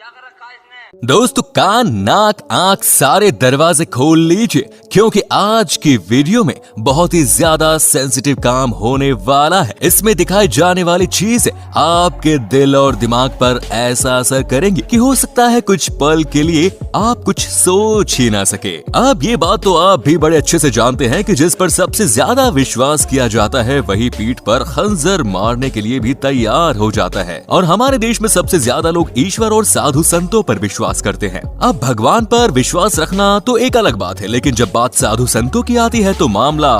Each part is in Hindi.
क्या कर रखा है इसने? दोस्तों कान नाक आंख सारे दरवाजे खोल लीजिए, क्योंकि आज की वीडियो में बहुत ही ज्यादा सेंसिटिव काम होने वाला है। इसमें दिखाई जाने वाली चीजें आपके दिल और दिमाग पर ऐसा असर करेंगी कि हो सकता है कुछ पल के लिए आप कुछ सोच ही ना सके। अब ये बात तो आप भी बड़े अच्छे से जानते हैं कि जिस पर सबसे ज्यादा विश्वास किया जाता है वही पीठ पर खंजर मारने के लिए भी तैयार हो जाता है। और हमारे देश में सबसे ज्यादा लोग ईश्वर और साधु संतों पर विश्वास करते हैं। अब भगवान पर विश्वास रखना तो एक अलग बात है, लेकिन जब बात साधु संतों की आती है तो मामला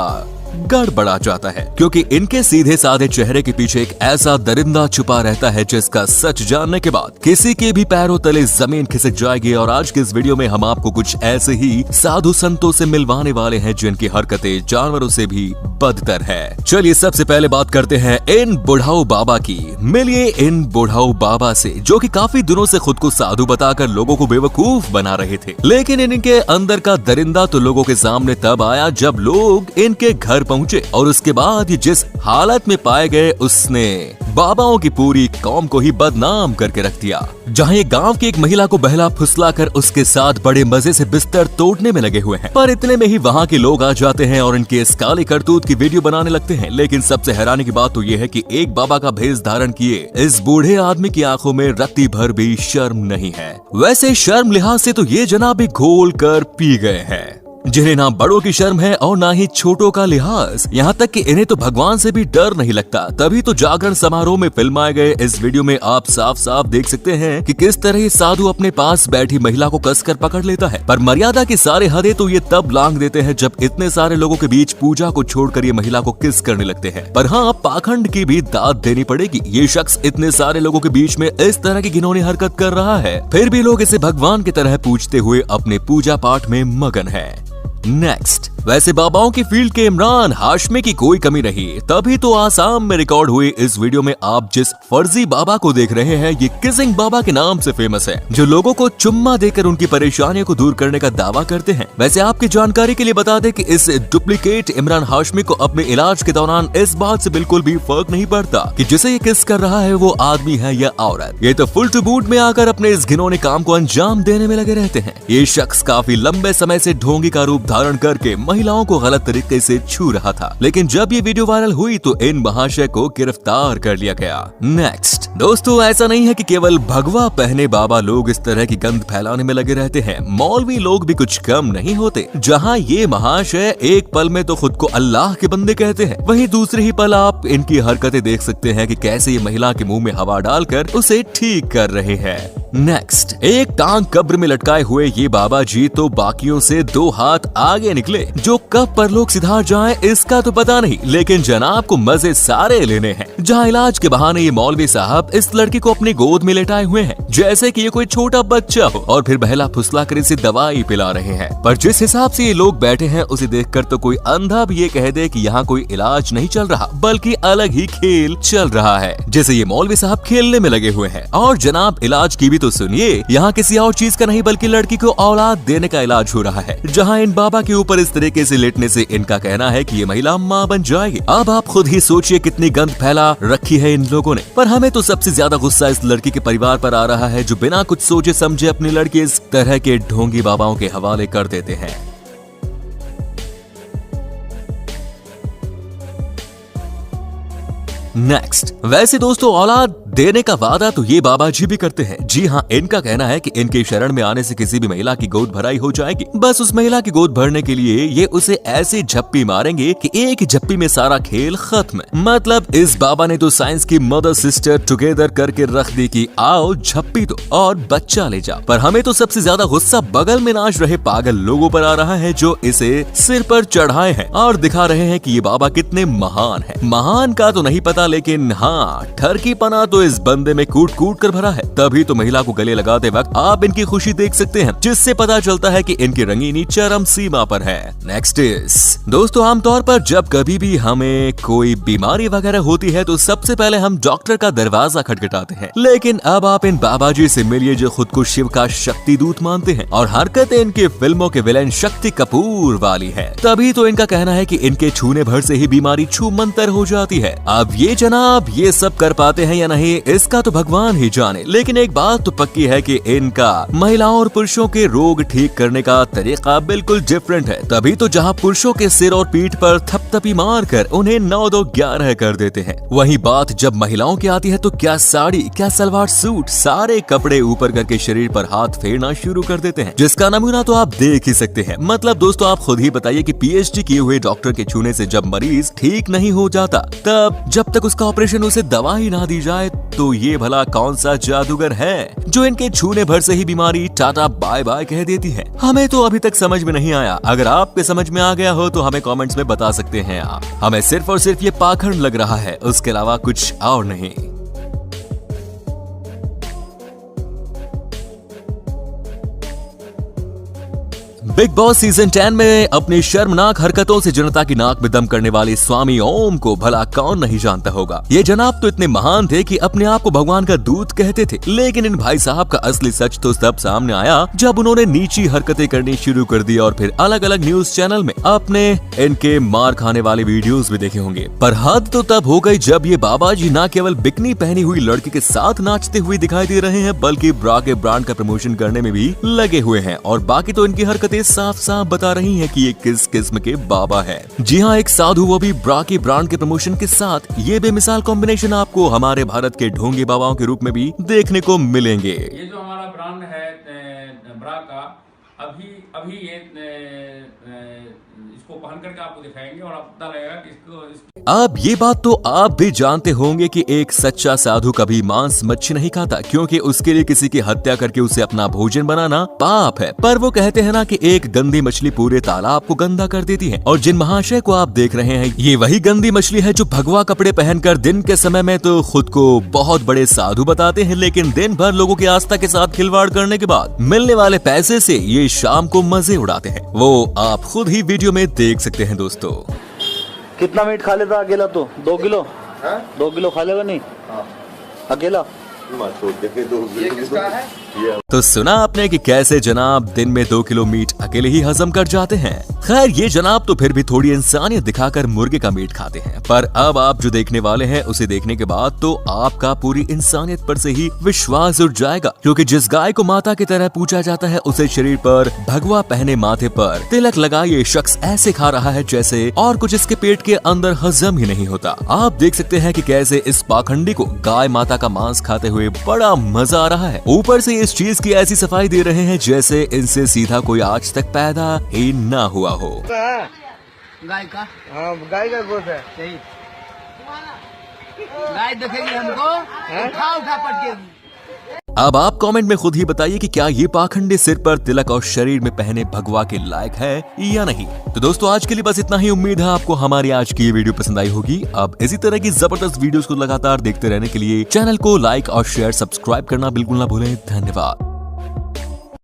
गड़बड़ा जाता है, क्योंकि इनके सीधे साधे चेहरे के पीछे एक ऐसा दरिंदा छुपा रहता है जिसका सच जानने के बाद किसी के भी पैरों तले जमीन खिसक जाएगी। और आज के इस वीडियो में हम आपको कुछ ऐसे ही साधु संतों से मिलवाने वाले हैं जिनकी हरकतें जानवरों से भी बदतर है। चलिए सबसे पहले बात करते हैं इन बुढ़ाऊ बाबा की। मिलिए इन बुढ़ाऊ बाबा से, जो कि काफी दिनों से खुद को साधु बताकर लोगों को बेवकूफ बना रहे थे। लेकिन इनके अंदर का दरिंदा तो लोगों के सामने तब आया जब लोग इनके घर पहुंचे, और उसके बाद ये जिस हालत में पाए गए उसने बाबाओं की पूरी कौम को ही बदनाम करके रख दिया। जहां ये गांव की एक महिला को बहला फुसला कर उसके साथ बड़े मजे से बिस्तर तोड़ने में लगे हुए हैं, पर इतने में ही वहां के लोग आ जाते हैं और इनके इस काली करतूत की वीडियो बनाने लगते हैं। लेकिन सबसे हैरानी की बात तो ये है कि एक बाबा का भेष धारण किए इस बूढ़े आदमी की आंखों में रत्ती भर भी शर्म नहीं है। वैसे शर्म लिहाज से तो ये जनाब भी घोल कर पी गए हैं, जिन्हें ना बड़ों की शर्म है और ना ही छोटों का लिहाज। यहाँ तक कि इन्हें तो भगवान से भी डर नहीं लगता। तभी तो जागरण समारोह में फिल्माए गए इस वीडियो में आप साफ साफ देख सकते हैं कि किस तरह ये साधु अपने पास बैठी महिला को कसकर पकड़ लेता है। पर मर्यादा की सारे हदें तो ये तब लांघ देते हैं जब इतने सारे लोगों के बीच पूजा को छोड़कर ये महिला को किस करने लगते हैं। पर हाँ, पाखंड की भी दाद देनी पड़ेगी। ये शख्स इतने सारे लोगों के बीच में इस तरह की घिनौनी हरकत कर रहा है, फिर भी लोग इसे भगवान की तरह पूजते हुए अपने पूजा पाठ में मगन है। नेक्स्ट, वैसे बाबाओं की फील्ड के इमरान हाशमी की कोई कमी नहीं। तभी तो आसाम में रिकॉर्ड हुई इस वीडियो में आप जिस फर्जी बाबा को देख रहे हैं ये किसिंग बाबा के नाम से फेमस है, जो लोगों को चुम्मा देकर उनकी परेशानियों को दूर करने का दावा करते हैं। वैसे आपकी जानकारी के लिए बता दें कि इस डुप्लीकेट इमरान हाशमी को अपने इलाज के दौरान इस बात से बिल्कुल भी फर्क नहीं पड़ता कि जिसे ये किस कर रहा है वो आदमी है या औरत। ये तो फुल टू बूट में आकर अपने इस घिनौने काम को अंजाम देने में लगे रहते हैं। ये शख्स काफी लंबे समय से ढोंगी का रूप धारण करके महिलाओं को गलत तरीके से छू रहा था, लेकिन जब ये वीडियो वायरल हुई तो इन महाशय को गिरफ्तार कर लिया गया। नेक्स्ट दोस्तों, ऐसा नहीं है कि केवल भगवा पहने बाबा लोग इस तरह की गंद फैलाने में लगे रहते हैं। मौलवी लोग भी कुछ कम नहीं होते। जहां ये महाशय एक पल में तो खुद को अल्लाह के बंदे कहते हैं, वहीं दूसरे ही पल आप इनकी हरकतें देख सकते हैं कि कैसे ये महिला के मुंह में हवा डालकर उसे ठीक कर रहे हैं। नेक्स्ट, एक टांग कब्र में लटकाए हुए ये बाबा जी तो बाकियों से 2 हाथ आगे निकले। जो कब परलोक सिधार जाएं इसका तो पता नहीं, लेकिन जनाब को मजे सारे लेने हैं। जहां इलाज के बहाने ये मौलवी साहब इस लड़की को अपनी गोद में लेटाए हुए हैं जैसे कि ये कोई छोटा बच्चा हो, और फिर बहला फुसला कर इसे दवाई पिला रहे हैं। पर जिस हिसाब से ये लोग बैठे हैं उसे देखकर तो कोई अंधा भी ये कह दे कि यहाँ कोई इलाज नहीं चल रहा बल्कि अलग ही खेल चल रहा है, जैसे ये मौलवी साहब खेलने में लगे हुए हैं। और जनाब इलाज की भी तो सुनिए, यहाँ किसी और चीज का नहीं बल्कि लड़की को औलाद देने का इलाज हो रहा है। जहाँ इन बाबा के ऊपर इस तरीके से लेटने से इनका कहना है कि ये महिला माँ बन जाएगी। अब आप खुद ही सोचिए कितनी गंद फैला रखी है इन लोगों ने। पर हमें तो सबसे ज्यादा गुस्सा इस लड़की के परिवार पर आ रहा है जो बिना कुछ सोचे समझे अपनी लड़की इस तरह के ढोंगी बाबाओं के हवाले कर देते हैं। नेक्स्ट, वैसे दोस्तों औलाद देने का वादा तो ये बाबा जी भी करते हैं। जी हाँ, इनका कहना है कि इनके शरण में आने से किसी भी महिला की गोद भराई हो जाएगी। बस उस महिला की गोद भरने के लिए ये उसे ऐसी झप्पी मारेंगे कि एक ही झप्पी में सारा खेल खत्म। मतलब इस बाबा ने तो साइंस की मदर सिस्टर टुगेदर करके रख दी कि आओ झप्पी दो और बच्चा ले जाओ। पर हमें तो सबसे ज्यादा गुस्सा बगल में नाच रहे पागल लोगों पर आ रहा है जो इसे सिर पर चढ़ाए हैं और दिखा रहे हैं कि ये बाबा कितने महान है। महान का तो नहीं पता, लेकिन हाँ, ठरकी पना तो इस बंदे में कूट कूट कर भरा है। तभी तो महिला को गले लगाते वक्त आप इनकी खुशी देख सकते हैं, जिससे पता चलता है कि इनकी रंगीनी चरम सीमा पर है। नेक्स्ट इज दोस्तों, आमतौर पर जब कभी भी हमें कोई बीमारी वगैरह होती है तो सबसे पहले हम डॉक्टर का दरवाजा खटखटाते हैं। लेकिन अब आप इन बाबा जी से मिलिए जो खुद को शिव का शक्ति दूत मानते हैं और हरकतें इनके फिल्मों के विलेन शक्ति कपूर वाली है। तभी तो इनका कहना है कि इनके छूने भर से ही बीमारी छू मंतर हो जाती है। अब ये ये जनाब ये सब कर पाते हैं या नहीं इसका तो भगवान ही जाने, लेकिन एक बात तो पक्की है कि इनका महिलाओं और पुरुषों के रोग ठीक करने का तरीका बिल्कुल डिफरेंट है। तभी तो जहाँ पुरुषों के सिर और पीठ पर थपथपी मार कर उन्हें 9-2-11 कर देते हैं, वही बात जब महिलाओं की आती है तो क्या साड़ी क्या सलवार सूट सारे कपड़े ऊपर करके शरीर पर हाथ फेरना शुरू कर देते हैं, जिसका नमूना तो आप देख ही सकते हैं। मतलब दोस्तों आप खुद ही बताइए कि पीएचडी किए हुए डॉक्टर के छूने से जब मरीज ठीक नहीं हो जाता, तब जब तक उसका ऑपरेशन उसे दवा ही ना दी जाए तो ये भला कौन सा जादूगर है जो इनके छूने भर से ही बीमारी टाटा बाय बाय कह देती है। हमें तो अभी तक समझ में नहीं आया। अगर आपके समझ में आ गया हो तो हमें कमेंट्स में बता सकते हैं आप। हमें सिर्फ और सिर्फ ये पाखंड लग रहा है, उसके अलावा कुछ और नहीं। बिग बॉस सीजन 10 में अपनी शर्मनाक हरकतों से जनता की नाक में दम करने वाले स्वामी ओम को भला कौन नहीं जानता होगा। ये जनाब तो इतने महान थे कि अपने आप को भगवान का दूत कहते थे, लेकिन इन भाई साहब का असली सच तो तब सामने आया जब उन्होंने नीची हरकतें करनी शुरू कर दी और फिर अलग अलग न्यूज चैनल में अपने इनके मार खाने वाले वीडियोस भी देखे होंगे। पर हद तो तब हो गई जब ये बाबा जी न केवल बिकनी पहनी हुई लड़की के साथ नाचते हुए दिखाई दे रहे हैं, बल्कि ब्रा के ब्रांड का प्रमोशन करने में भी लगे हुए हैं। और बाकी तो इनकी हरकतें साफ साफ बता रही हैं कि ये किस किस्म के बाबा है। जी हाँ, एक साधु वो भी ब्रा के ब्रांड के प्रमोशन के साथ। ये बेमिसाल कॉम्बिनेशन आपको हमारे भारत के ढोंगी बाबाओं के रूप में भी देखने को मिलेंगे। ये जो हमारा ब्रांड है ब्रा का, अभी ये इसको पहन करके आपको दिखाएंगे और आपको पता लगेगा कि इसको अब ये बात तो आप भी जानते होंगे कि एक सच्चा साधु कभी मांस मच्छी नहीं खाता, क्योंकि उसके लिए किसी की हत्या करके उसे अपना भोजन बनाना पाप है। पर वो कहते हैं ना कि एक गंदी मछली पूरे तालाब को गंदा कर देती है। और जिन महाशय को आप देख रहे हैं ये वही गंदी मछली है जो भगवा कपड़े पहनकर दिन के समय में तो खुद को बहुत बड़े साधु बताते हैं, लेकिन दिन भर लोगों की आस्था के साथ खिलवाड़ करने के बाद मिलने वाले पैसे से ये शाम को मजे उड़ाते हैं। वो आप खुद ही वीडियो में देख सकते हैं दोस्तों। कितना मीट खा लेता अकेला तो? 2 किलो? 2 किलो खा लेगा नहीं? अकेला? ये किसका है? तो सुना आपने कि कैसे जनाब दिन में 2 किलो मीट अकेले ही हजम कर जाते हैं। खैर ये जनाब तो फिर भी थोड़ी इंसानियत दिखाकर मुर्गे का मीट खाते हैं। पर अब आप जो देखने वाले हैं उसे देखने के बाद तो आपका पूरी इंसानियत पर से ही विश्वास उठ जाएगा, क्योंकि जिस गाय को माता की तरह पूजा जाता है उसे शरीर पर भगवा पहने माथे पर तिलक लगा ये शख्स ऐसे खा रहा है जैसे और कुछ इसके पेट के अंदर हजम ही नहीं होता। आप देख सकते हैं कि कैसे इस पाखंडी को गाय माता का मांस खाते हुए बड़ा मजा आ रहा है। ऊपर से इस चीज की ऐसी सफाई दे रहे हैं जैसे इनसे सीधा कोई आज तक पैदा ही ना हुआ हो। गाय का? हाँ, गाय का गोश्त है। सही। गाय देखेगी हमको उठा पटकेगी। अब आप कमेंट में खुद ही बताइए कि क्या ये पाखंडी सिर पर तिलक और शरीर में पहने भगवा के लायक है या नहीं। तो दोस्तों आज के लिए बस इतना ही। उम्मीद है आपको हमारी आज की ये वीडियो पसंद आई होगी। अब इसी तरह की जबरदस्त वीडियोस को लगातार देखते रहने के लिए चैनल को लाइक और शेयर सब्सक्राइब करना बिल्कुल ना भूलें। धन्यवाद।